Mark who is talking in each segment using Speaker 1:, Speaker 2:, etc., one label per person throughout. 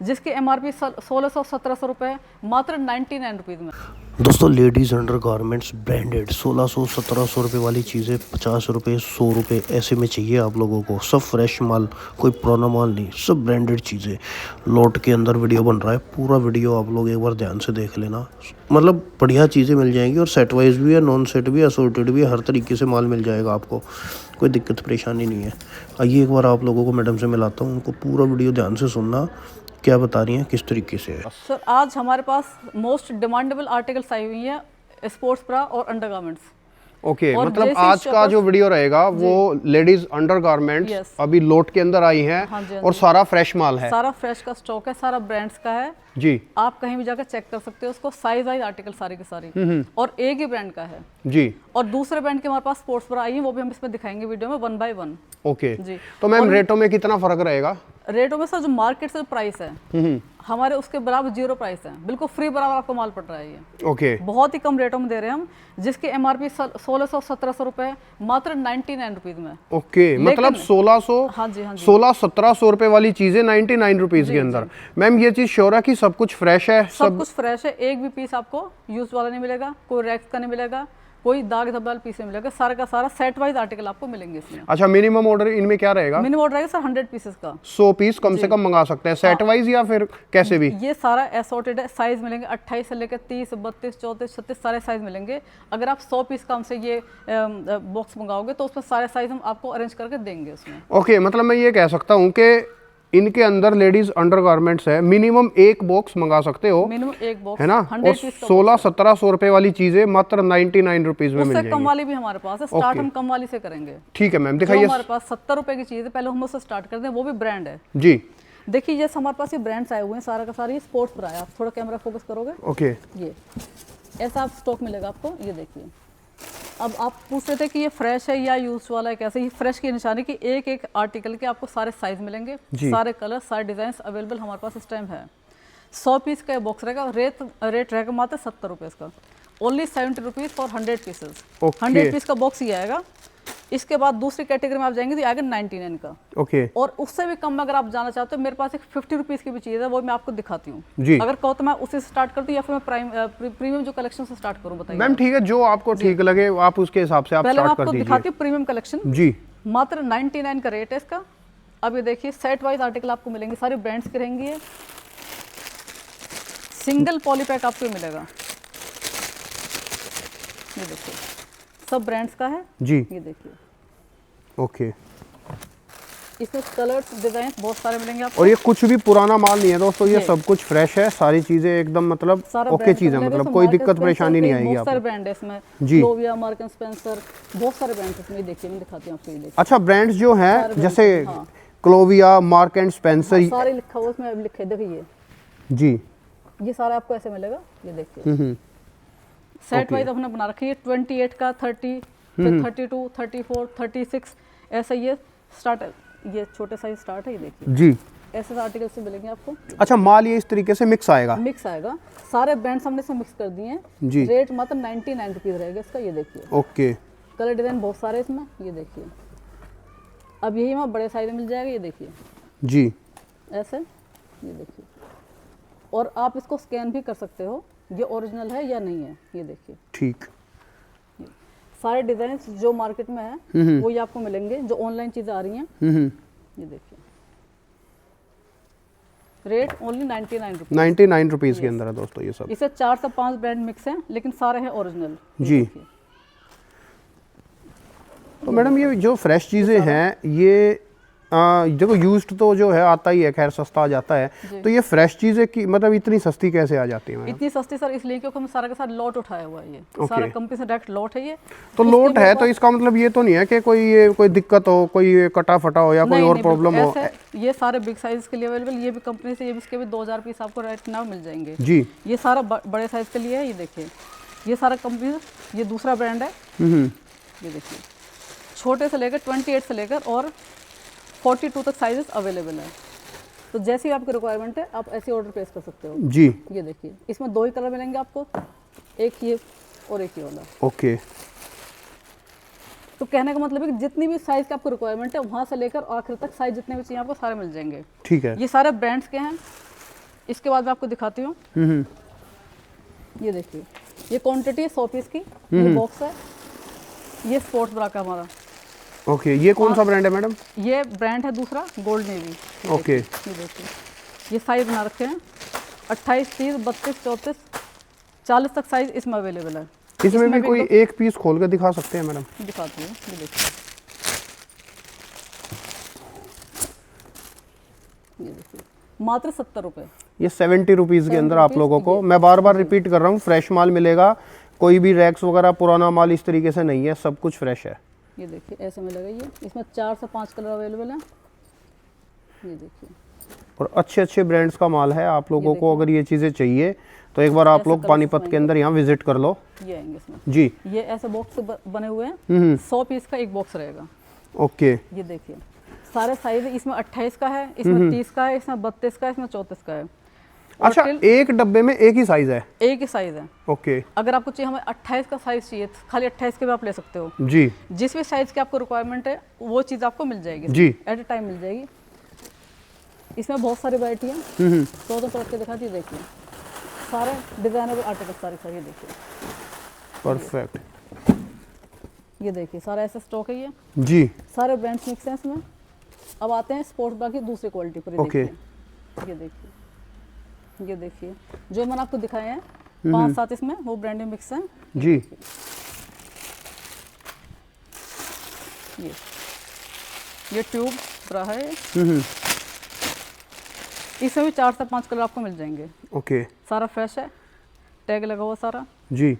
Speaker 1: जिसकी MRP 1600-1700 रुपये, मात्र 99 रुपीज़ में।
Speaker 2: दोस्तों लेडीज़ अंडर गारमेंट्स ब्रांडेड 1600-1700 रुपये वाली चीज़ें 50 रुपये 100 रुपये ऐसे में चाहिए आप लोगों को। सब फ्रेश माल, कोई पुराना माल नहीं, सब ब्रांडेड चीज़ें। लॉट के अंदर वीडियो बन रहा है, पूरा वीडियो आप लोग एक बार ध्यान से देख लेना। मतलब बढ़िया चीज़ें मिल जाएंगी और सेट वाइज भी है, नॉन सेट भी है, असोर्टेड भी है, हर तरीके से माल मिल जाएगा आपको, कोई दिक्कत परेशानी नहीं है। आइए एक बार आप लोगों को मैडम से मिलाता हूँ, उनको पूरा वीडियो ध्यान से सुनना क्या बता रही हैं, किस तरीके से है।
Speaker 1: सर आज हमारे पास मोस्ट डिमांडेबल आर्टिकल्स आई हुई हैं, स्पोर्ट्स ब्रा और अंडरगारमेंट्स।
Speaker 2: ओके मतलब आज का जो वीडियो रहेगा वो लेडीज अंडरगारमेंट्स अभी लोट के अंदर आई हैं।
Speaker 1: हाँ जी,
Speaker 2: और सारा फ्रेश माल है,
Speaker 1: सारा फ्रेश का स्टॉक है, सारा ब्रांड्स का है
Speaker 2: जी।
Speaker 1: आप कहीं भी जाकर चेक कर सकते हो उसको, साइज वाइज आर्टिकल सारी की सारी, और एक ही ब्रांड का है
Speaker 2: जी।
Speaker 1: और दूसरे ब्रांड के हमारे पास स्पोर्ट्स ब्रा आई है, वो भी हम इसमें दिखाएंगे वीडियो में 1 बाय 1।
Speaker 2: ओके
Speaker 1: जी।
Speaker 2: तो मैम रेटों में कितना फर्क रहेगा?
Speaker 1: रेटों में सर जो मार्केट से जो प्राइस है हमारे उसके बराबर 0 प्राइस है, बिल्कुल फ्री बराबर आपको माल पड़ रहा है ये।
Speaker 2: ओके
Speaker 1: बहुत ही कम रेटों में दे रहे हैं हम, जिसकी MRP 1600-1700 रुपए, मात्र 99 रुपीज में।
Speaker 2: ओके मतलब 1600
Speaker 1: हाँ जी, हाँ जी।
Speaker 2: 1600-1700 रुपए वाली चीजें 99 रुपीज के अंदर। मैम ये चीज श्योर है कि सब कुछ फ्रेश है?
Speaker 1: सब कुछ फ्रेश है, एक भी पीस आपको यूज वाला नहीं मिलेगा, कोई रैक्स का नहीं मिलेगा, कोई दाग धब्बे वाला पीस नहीं मिलेगा, सारा का सारा सेट वाइज आर्टिकल आपको मिलेंगे इसमें।
Speaker 2: अच्छा मिनिमम ऑर्डर इनमें क्या रहेगा?
Speaker 1: मिनिमम ऑर्डर रहेगा सर 100 पीसेस का,
Speaker 2: 100 पीस कम से कम मंगा सकते हैं सेट वाइज या फिर कैसे भी?
Speaker 1: ये सारा असॉर्टेड है, साइज मिलेंगे 28 से लेकर 30, 32, 34, 36 सारे साइज मिलेंगे। अगर आप 100 पीस का हमसे ये बॉक्स मंगाओगे तो उसमें सारे साइज हम आपको अरेंज करके देंगे उसमें।
Speaker 2: ओके मतलब मैं ये कह सकता हूँ कि इनके अंदर लेडीज अंडरगारमेंट्स है, मिनिमम एक बॉक्स मंगा सकते हो,
Speaker 1: मिनिमम एक बॉक्स
Speaker 2: है ना? और 1600-1700 रुपए वाली चीजें मात्र 99 रुपीज में मिल जाएंगी।
Speaker 1: कम वाली भी हमारे पास है, स्टार्ट हम कम वाली से करेंगे।
Speaker 2: ठीक है मैम दिखाइए।
Speaker 1: हमारे पास 70 रुपए की चीज है, पहले हम उससे स्टार्ट करते हैं, वो भी ब्रांड है
Speaker 2: जी।
Speaker 1: देखिए जैसे हमारे पास ये ब्रांड्स आए हुए हैं, सारा का सारा ये स्पोर्ट्स ब्रा है। आप थोड़ा कैमरा फोकस करोगे,
Speaker 2: ओके
Speaker 1: ये ऐसा आप स्टॉक मिलेगा आपको, ये देखिए। अब आप पूछ रहे थे कि ये फ्रेश है या यूज वाला है, कैसे? ये फ्रेश की निशानी कि एक एक आर्टिकल के आपको सारे साइज मिलेंगे, सारे कलर, सारे डिजाइन अवेलेबल हमारे पास इस टाइम है। 100 पीस का बॉक्स रहेगा, रेट रहेगा मात्र 70 रुपये का, only 70 rupees for 100 pieces. 100 piece का बॉक्स ही आएगा। इसके बाद दूसरी कैटेगरी में आप जाएंगे तो आएगा 99 का।
Speaker 2: ओके
Speaker 1: और उससे भी कम में अगर आप जाना चाहते हो, मेरे पास एक 50 रुपीज़ की भी चीज़ है, वो मैं आपको दिखाती हूँ। अगर कहो तो मैं उसे स्टार्ट करती हूँ या फिर मैं प्रीमियम जो कलेक्शन से स्टार्ट करूँ, बताइए
Speaker 2: मैम। ठीक है, जो आपको ठीक लगे आप उसके हिसाब से आप
Speaker 1: पहले मैं
Speaker 2: स्टार्ट कर
Speaker 1: आपको
Speaker 2: दीजिए।
Speaker 1: दिखाती हूँ प्रीमियम कलेक्शन
Speaker 2: जी।
Speaker 1: मात्र 99 का रेट है इसका। अब ये देखिए सेट वाइज आर्टिकल आपको मिलेंगे, सारे ब्रांड्स के रहेंगे, सिंगल पॉलीपैक आपको मिलेगा। ये देखिए सब ब्रांड्स का है
Speaker 2: जी।
Speaker 1: ये देखिए,
Speaker 2: ओके
Speaker 1: इसमें कलर्स डिजाइन बहुत सारे मिलेंगे आपको।
Speaker 2: और ये कुछ भी पुराना माल नहीं है दोस्तों, ये सब कुछ फ्रेश है, सारी चीजें एकदम मतलब ओके चीज है, मतलब कोई दिक्कत परेशानी नहीं आएगी आपको।
Speaker 1: बहुत सारे ब्रांड है इसमें,
Speaker 2: जी।
Speaker 1: क्लोविया, मार्क एंड स्पेंसर, बहुत सारे ब्रांड इसमें। देखिए मैं दिखाती हूँ आपको, ये देखिए।
Speaker 2: अच्छा ब्रांड्स जो हैं जैसे क्लोविया, मार्क एंड स्पेंसर,
Speaker 1: सारे लिखा हुआ इसमें, लिखे देखिए
Speaker 2: जी।
Speaker 1: ये सारा आपको ऐसे मिलेगा, ये देखिए सेट वाइज अपना बना रखी है। 28 का 30, फिर 32, 34, 36 ऐसा ये स्टार्ट है, ये छोटे साइज स्टार्ट है, ये देखिए
Speaker 2: जी।
Speaker 1: ऐसे आर्टिकल से मिलेंगे आपको।
Speaker 2: अच्छा माल ये इस तरीके से मिक्स आएगा?
Speaker 1: मिक्स आएगा, सारे ब्रांड्स हमने से मिक्स कर दिए हैं
Speaker 2: जी।
Speaker 1: रेट मात्र 99 रुपीज़ रहेगा इसका, ये देखिए।
Speaker 2: ओके
Speaker 1: कलर डिजाइन बहुत सारे इसमें, ये देखिए। अब यही हमारा बड़े साइज में मिल जाएगा, ये देखिए
Speaker 2: जी
Speaker 1: ऐसे, ये देखिए। और आप इसको स्कैन भी कर सकते हो, ये ओरिजिनल है या नहीं है, ये देखिए।
Speaker 2: ठीक।
Speaker 1: सारे डिजाइन जो मार्केट में है वो ही आपको मिलेंगे, जो ऑनलाइन चीजें आ रही हैं। ये देखिए रेट ओनली 99 रुपीज,
Speaker 2: 99 रुपीज के अंदर है दोस्तों ये सब।
Speaker 1: इसे 4 से 5 ब्रांड मिक्स हैं, लेकिन सारे हैं ओरिजिनल
Speaker 2: जी। तो मैडम ये जो फ्रेश चीज़ें हैं ये देखो यूज्ड तो जो है आता ही है, खैर सस्ता आ जाता है, तो ये फ्रेश चीज़ें की मतलब इतनी सस्ती कैसे आ जाती है?
Speaker 1: इतनी सस्ती सर इसलिए क्योंकि हम सारा के साथ लॉट उठाया हुआ है, ये सारा कंपनी से डायरेक्ट लॉट है ये।
Speaker 2: तो लॉट है तो इसका मतलब ये तो नहीं है कि कोई दिक्कत हो, कोई कटा फटा हो या कोई और प्रॉब्लम हो?
Speaker 1: ये सारे बिग साइज के लिए अवेलेबल, ये भी कंपनी से, ये भी इसके भी 2000 पीस आपको राइट नाउ मिल जाएंगे
Speaker 2: जी।
Speaker 1: ये सारा बड़े साइज के लिए है, ये देखिए ये सारा कंपनी, ये दूसरा ब्रांड है, ये देखिए। छोटे से लेकर 28 से लेकर और 42 तक साइजेस अवेलेबल है, तो जैसी भी आपकी रिक्वायरमेंट है आप ऐसे ऑर्डर प्लेस कर सकते हो
Speaker 2: जी।
Speaker 1: ये देखिए इसमें 2 ही कलर मिलेंगे आपको, एक ये और एक ये वाला।
Speaker 2: ओके
Speaker 1: तो कहने का मतलब है कि जितनी भी साइज की आपको रिक्वायरमेंट है वहाँ से लेकर आखिर तक साइज जितने भी चाहिए आपको सारे मिल जाएंगे।
Speaker 2: ठीक है।
Speaker 1: ये सारे ब्रांड्स के हैं, इसके बाद मैं आपको दिखाती हूँ। ये देखिए, ये क्वांटिटी है 100 पीस की, ये बॉक्स है, ये स्पोर्ट्स ब्रा का हमारा।
Speaker 3: ओके, ये कौन सा ब्रांड है मैडम?
Speaker 1: ये ब्रांड है दूसरा, गोल्ड नेवी।
Speaker 3: ओके,
Speaker 1: ये देखिए, ये साइज बना रखे हैं 28, 30, 32, 34, 40 तक साइज इसमें अवेलेबल है।
Speaker 3: इसमें भी कोई एक पीस खोल के दिखा सकते हैं मैडम?
Speaker 1: दिखाती हूँ, ये देखिए, ये देखिए, मात्र 70 रुपये।
Speaker 3: ये 70 रुपीज़ के अंदर आप लोगों को, मैं बार बार रिपीट कर रहा हूँ, फ्रेश माल मिलेगा। कोई भी रैक्स वगैरह पुराना माल इस तरीके से नहीं है, सब कुछ फ्रेश है।
Speaker 1: ये देखिए, ऐसे मिलेगा ये, इसमें 4 से 5 कलर अवेलेबल हैं। ये देखिए,
Speaker 3: और अच्छे अच्छे ब्रांड्स का माल है। आप लोगों को अगर ये चीज़ें चाहिए तो एक बार आप लोग पानीपत के अंदर यहाँ विजिट कर लो।
Speaker 1: ये आएंगे इसमें
Speaker 3: जी,
Speaker 1: ये ऐसे बॉक्स बने हुए हैं, 100 पीस का एक बॉक्स रहेगा।
Speaker 3: ओके,
Speaker 1: ये देखिए, सारे साइज इसमें 28 का है, इसमें 30 का है, इसमें 32 का है, इसमें 34 का है।
Speaker 3: अच्छा, एक डब्बे में एक ही साइज है?
Speaker 1: एक ही साइज है।
Speaker 3: ओके,
Speaker 1: अगर आपको चाहिए, हमें 28 का साइज चाहिए, खाली 28 के भी आप ले सकते हो।
Speaker 3: जी
Speaker 1: जिस भी साइज की आपको रिक्वायरमेंट है वो चीज़ आपको मिल जाएगी
Speaker 3: जी,
Speaker 1: एट ए टाइम मिल जाएगी। इसमें बहुत सारी वैरायटी है, तो करके दिखा दी। देखिए, सारे डिजाइनर आर्टिकल सारे ये देखिए,
Speaker 3: परफेक्ट।
Speaker 1: ये देखिए, सारा ऐसा स्टॉक है ये,
Speaker 3: जी,
Speaker 1: सारे ब्रांड्स मिक्स हैं इसमें। अब आते हैं स्पोर्ट्स ब्रा की दूसरी क्वालिटी पर।
Speaker 3: ओके,
Speaker 1: ये देखिए, ये देखिए, जो मैंने आपको दिखाए हैं 5-7 इसमें वो ब्रांडेड मिक्स हैं।
Speaker 3: जी,
Speaker 1: ये ट्यूब ब्रा है, इसमें भी 4 से 5 कलर आपको मिल जाएंगे।
Speaker 3: ओके,
Speaker 1: सारा फ्रेश है, टैग लगा हुआ सारा।
Speaker 3: जी,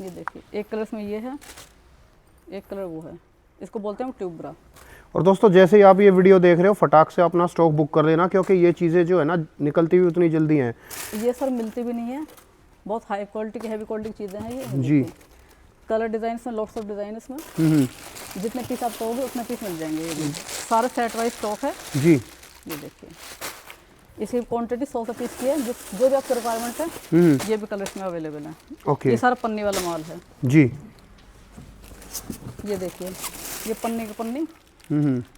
Speaker 1: ये देखिए, एक कलर इसमें ये है, एक कलर वो है, इसको बोलते हैं ट्यूब ब्रा।
Speaker 3: और दोस्तों जैसे ही आप ये वीडियो देख रहे हो फटाक से अपना स्टॉक बुक कर लेना, क्योंकि ये चीज़ें जो है ना निकलती भी उतनी जल्दी हैं।
Speaker 1: ये सर मिलती भी नहीं है, बहुत हाई क्वालिटी की हैवी क्वालिटी की चीज़ें हैं ये।
Speaker 3: जी,
Speaker 1: कलर डिज़ाइन में लॉट्स ऑफ डिज़ाइन इसमें, जितने पीस आप कहोगे उतने पीस मिल जाएंगे। ये सारे सेट वाइज स्टॉक है।
Speaker 3: जी,
Speaker 1: ये देखिए, इसकी क्वांटिटी 100 से पीस की है, जो भी आपकी रिक्वायरमेंट है ये भी कलर इसमें अवेलेबल है।
Speaker 3: ओके,
Speaker 1: ये सारा पन्नी वाला माल है।
Speaker 3: जी,
Speaker 1: ये देखिए, ये पन्नी की पन्नी,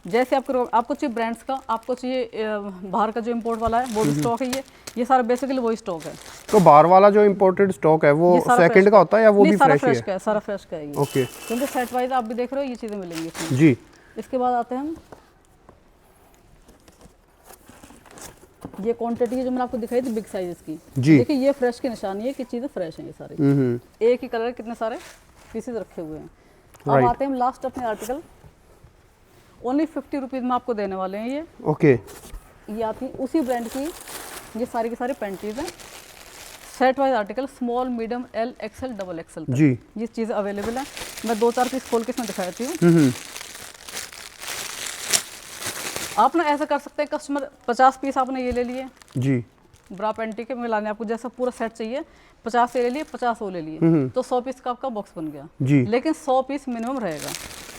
Speaker 1: जैसे आपको चाहिए ब्रांड्स का, आपको चाहिए बाहर का जो इंपोर्ट वाला है वो भी स्टॉक है। ये सारा बेसिकली वही स्टॉक है।
Speaker 3: तो बाहर वाला जो इंपोर्टेड स्टॉक है वो सेकंड का होता है या वो भी
Speaker 1: सारा
Speaker 3: फ्रेश
Speaker 1: का है? सारा फ्रेश का है ये।
Speaker 3: ओके,
Speaker 1: क्योंकि सेट वाइज आप भी देख रहे हो ये चीज़ें मिलेंगी इसमें।
Speaker 3: जी,
Speaker 1: इसके बाद आते हैं हम, ये क्वांटिटी है जो मैंने आपको दिखाई थी बिग साइजेस की।
Speaker 3: जी,
Speaker 1: देखिए, ये फ्रेश की निशानी है कि चीज़ें फ्रेश हैं ये सारी। एक ही कलर कितने सारे पीसेस रखे हुए हैं। अब आते हैं हम लास्ट अपने आर्टिकल, ओनली 50 रुपीज़ में आपको देने वाले हैं ये।
Speaker 3: ओके,
Speaker 1: ये आती है उसी ब्रांड की, ये सारी की सारी पैंटीज हैं, set wise article, small, medium, L, XL, double XL तक
Speaker 3: जी,
Speaker 1: ये चीज़ें अवेलेबल हैं। मैं 2-4 पीस खोल के इसमें दिखाती हूँ। आप ना ऐसा कर सकते हैं, कस्टमर 50 पीस आपने ये ले लिए
Speaker 3: जी,
Speaker 1: ब्रा पैंटी के मिलाने, आपको जैसा पूरा सेट चाहिए 50 ये ले लिए, 50 वो ले लिए, तो 100 पीस का आपका बॉक्स बन गया
Speaker 3: जी,
Speaker 1: लेकिन 100 पीस मिनिमम रहेगा।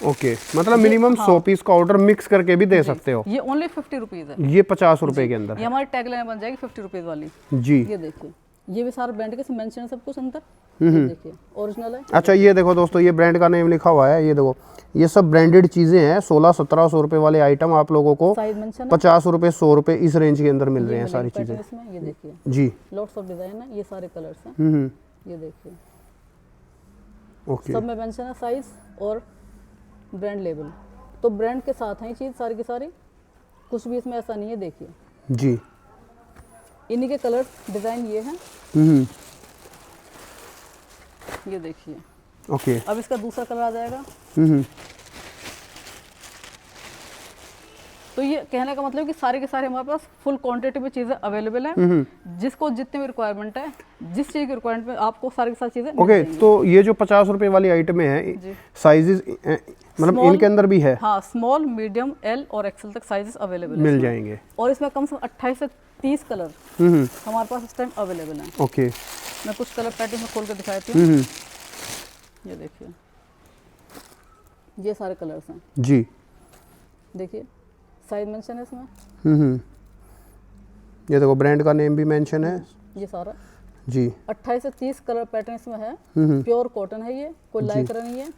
Speaker 3: ओके, मतलब मिनिमम 100 पीस का ऑर्डर मिक्स करके भी दे सकते हो।
Speaker 1: ये ओनली 50 रुपीज़ है।
Speaker 3: ये 50 रुपए के अंदर
Speaker 1: ये हमारी टैग लाइन बन जाएगी 50 रुपीज़ वाली।
Speaker 3: जी,
Speaker 1: ये देखिए, ये भी सारे ब्रांड के मेंशन है सब कुछ अंदर। ये देखिए, ओरिजिनल है।
Speaker 3: अच्छा, ये देखो दोस्तों, ये ब्रांड का नेम लिखा हुआ है। ये देखो, ये सब ब्रांडेड चीज़ें हैं। 1600-1700 रुपए वाले आइटम आप लोगों को
Speaker 1: साइज मेंशन है,
Speaker 3: 50 रुपए 100 रुपए इस रेंज के अंदर मिल रहे हैं सारी चीज़ें।
Speaker 1: इसमें ये देखिए,
Speaker 3: जी,
Speaker 1: लॉट्स ऑफ डिजाइन है, ये सारे कलर्स हैं। ये देखिए,
Speaker 3: ओके,
Speaker 1: सब में मेंशन है साइज और ब्रांड लेबल, तो ब्रांड के साथ है ये चीज़ सारी की सारी, कुछ भी इसमें ऐसा नहीं है। देखिए,
Speaker 3: जी,
Speaker 1: इन्हीं के कलर डिज़ाइन ये हैं। ये देखिए,
Speaker 3: ओके,
Speaker 1: अब इसका दूसरा कलर आ जाएगा। तो ये कहने का मतलब कि सारे के सारे हमारे पास फुल क्वांटिटी में चीज़ें अवेलेबल हैं, जिसको जितनी भी रिक्वायरमेंट है, जिस चीज़ की रिक्वायरमेंट में आपको सारी की सारी चीज़ें
Speaker 3: ओके। तो ये जो 50 रुपए वाली आइटम है, साइजेस मतलब इनके अंदर भी है?
Speaker 1: हाँ, स्मॉल, मीडियम, एल और एक्सेल तक साइजेस अवेलेबल
Speaker 3: मिल जाएंगे।
Speaker 1: और इसमें कम से कम 28 से 30 कलर हमारे पास इस टाइम अवेलेबल हैं।
Speaker 3: ओके,
Speaker 1: मैं कुछ कलर पैटर्न में खोल कर दिखाती हूँ। ये देखिए, ये सारे कलर्स हैं।
Speaker 3: जी,
Speaker 1: देखिए, साइज मेंशन है इसमें।
Speaker 3: ये देखो, ब्रांड का नेम भी मेंशन है।
Speaker 1: ये सारा
Speaker 3: जी,
Speaker 1: 28 से 30 कलर पैटर्न इसमें है। प्योर कॉटन है ये, कोई लाइक्रा नहीं है।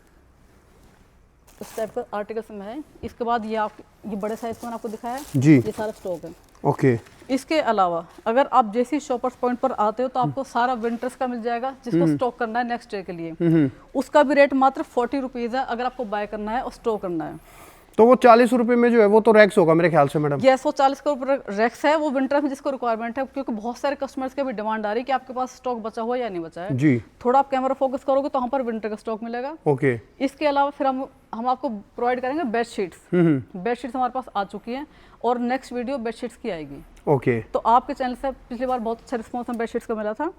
Speaker 1: इस टाइप का आर्टिकल्स में है। इसके बाद ये आप ये बड़े साइज का मैंने आपको दिखाया है,
Speaker 3: जी।
Speaker 1: ये सारा स्टॉक है।
Speaker 3: ओके।
Speaker 1: इसके अलावा अगर आप जैसी शॉपर्स पॉइंट पर आते हो तो आपको सारा विंटर्स का मिल जाएगा, जिसको स्टॉक करना है नेक्स्ट डे के लिए। उसका भी रेट मात्र 40 रुपीज़ है अगर आपको बाय करना है और स्टॉक करना है।
Speaker 3: तो वो 40 रुपए में जो है वो तो रैक्स होगा मेरे ख्याल से मैडम।
Speaker 1: यस, वो 40 के ऊपर रैक्स है, वो विंटर में जिसको रिक्वायरमेंट है, क्योंकि बहुत सारे कस्टमर्स की भी डिमांड आ रही है कि आपके पास स्टॉक बचा हुआ या नहीं बचा है।
Speaker 3: जी।
Speaker 1: थोड़ा आप कैमरा फोकस करोगे तो वहाँ पर विंटर का स्टॉक मिलेगा।
Speaker 3: ओके।
Speaker 1: इसके अलावा फिर हम आपको प्रोवाइड करेंगे बेडशीट्स। बेडशीट्स हमारे पास आ चुकी हैं और नेक्स्ट वीडियो बेडशीट्स की आएगी।
Speaker 3: ओके।
Speaker 1: तो आपके चैनल से पिछली बार बहुत अच्छा रिस्पॉन्स हमें बेडशीट्स का मिला था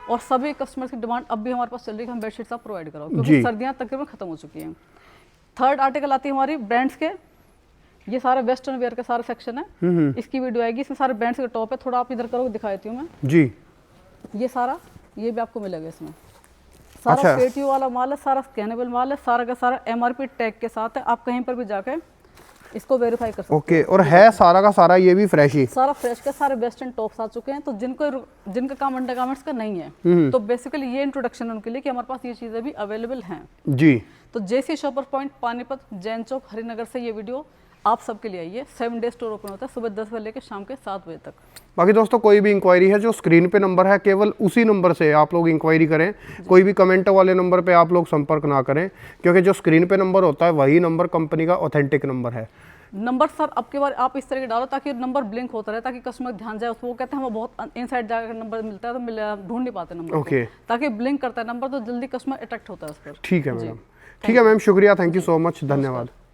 Speaker 1: और सभी कस्टमर्स की डिमांड अब भी हमारे पास चल रही है कि हम बेडशीट्स आप प्रोवाइड कराओ, क्योंकि सर्दियाँ तकरीबन खत्म हो चुकी हैं। थर्ड आर्टिकल आती है हमारी ब्रांड्स के। ये सारे वेस्टर्न वेयर का सारा सेक्शन है, इसकी वीडियो आएगी। इसमें सारे ब्रांड्स के टॉप है, थोड़ा आप इधर करोगे दिखा देती हूँ मैं।
Speaker 3: जी।
Speaker 1: ये सारा ये भी आपको मिलेगा इसमें। सारा पेटीओ वाला माल है, सारा स्कैनेबल माल है, सारा का सारा MRP टैग के साथ है। आप कहीं पर भी जाकर इसको वेरीफाई कर सकते हैं।
Speaker 3: ओके। और है सारा का सारा ये भी फ्रेश ही?
Speaker 1: सारा फ्रेश का, सारे वेस्टर्न टॉप्स आ चुके हैं। तो जिनका काम अंडरगारमेंट्स का नहीं है, तो बेसिकली ये इंट्रोडक्शन है उनके लिए कि हमारे पास ये चीज़ें भी अवेलेबल हैं।
Speaker 3: जी।
Speaker 1: तो जेसी शॉपर पॉइंट, पानीपत, जैन चौक, हरिनगर से ये वीडियो आप सबके लिए आइए। 7 डे स्टोर ओपन होता है सुबह 10 बजे लेकर शाम के 7 बजे तक।
Speaker 3: बाकी दोस्तों कोई भी इंक्वायरी है जो स्क्रीन पे नंबर है, केवल उसी नंबर से आप लोग इंक्वायरी करें। कोई भी कमेंट वाले नंबर पे आप लोग संपर्क ना करें, क्योंकि जो स्क्रीन पे नंबर होता है वही नंबर कंपनी का ऑथेंटिक नंबर है।
Speaker 1: नंबर सर अब के बार आप इस तरह के डालो ताकि नंबर ब्लिंक होता रहे, ताकि कस्टमर ध्यान जाए उसको। वो कहते हैं हमें बहुत इनसाइड जाकर नंबर मिलता है तो ढूंढ नहीं पाते नंबर।
Speaker 3: ओके।
Speaker 1: ताकि ब्लिंक करता है नंबर तो जल्दी कस्टमर अट्रैक्ट होता है उस पर।
Speaker 3: ठीक है मैडम। ठीक है मैम, शुक्रिया, थैंक यू सो मच, धन्यवाद।